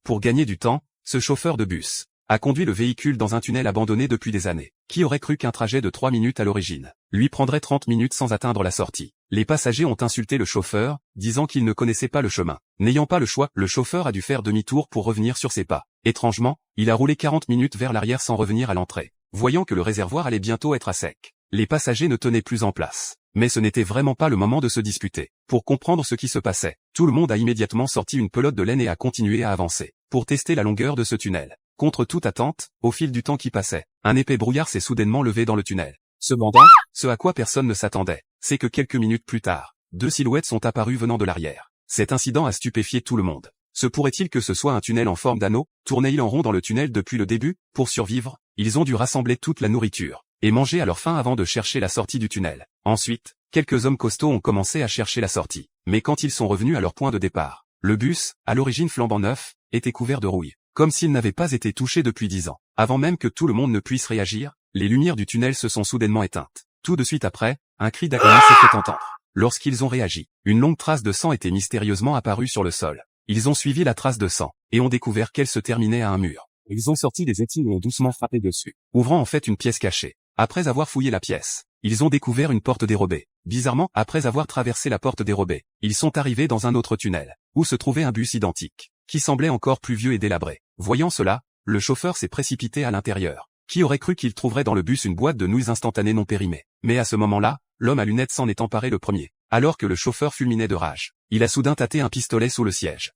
Pour gagner du temps, ce chauffeur de bus a conduit le véhicule dans un tunnel abandonné depuis des années. Qui aurait cru qu'un trajet de 3 minutes à l'origine lui prendrait 30 minutes sans atteindre la sortie? Les passagers ont insulté le chauffeur, disant qu'il ne connaissait pas le chemin. N'ayant pas le choix, le chauffeur a dû faire demi-tour pour revenir sur ses pas. Étrangement, il a roulé 40 minutes vers l'arrière sans revenir à l'entrée. Voyant que le réservoir allait bientôt être à sec, les passagers ne tenaient plus en place. Mais ce n'était vraiment pas le moment de se disputer. Pour comprendre ce qui se passait, tout le monde a immédiatement sorti une pelote de laine et a continué à avancer, pour tester la longueur de ce tunnel. Contre toute attente, au fil du temps qui passait, un épais brouillard s'est soudainement levé dans le tunnel. Cependant, ce à quoi personne ne s'attendait, c'est que quelques minutes plus tard, 2 silhouettes sont apparues venant de l'arrière. Cet incident a stupéfié tout le monde. Se pourrait-il que ce soit un tunnel en forme d'anneau? Tournait-il en rond dans le tunnel depuis le début? Pour survivre, ils ont dû rassembler toute la nourriture et manger à leur faim avant de chercher la sortie du tunnel. Ensuite, quelques hommes costauds ont commencé à chercher la sortie. Mais quand ils sont revenus à leur point de départ, le bus, à l'origine flambant neuf, était couvert de rouille, comme s'il n'avait pas été touché depuis 10 ans. Avant même que tout le monde ne puisse réagir, les lumières du tunnel se sont soudainement éteintes. Tout de suite après, un cri d'agonie s'est fait entendre. Lorsqu'ils ont réagi, une longue trace de sang était mystérieusement apparue sur le sol. Ils ont suivi la trace de sang, et ont découvert qu'elle se terminait à un mur. Ils ont sorti des étiges et ont doucement frappé dessus, ouvrant en fait une pièce cachée. Après avoir fouillé la pièce, ils ont découvert une porte dérobée. Bizarrement, après avoir traversé la porte dérobée, ils sont arrivés dans un autre tunnel, où se trouvait un bus identique, qui semblait encore plus vieux et délabré. Voyant cela, le chauffeur s'est précipité à l'intérieur. Qui aurait cru qu'il trouverait dans le bus une boîte de nouilles instantanées non périmée? Mais à ce moment-là, l'homme à lunettes s'en est emparé le premier. Alors que le chauffeur fulminait de rage, il a soudain tâté un pistolet sous le siège.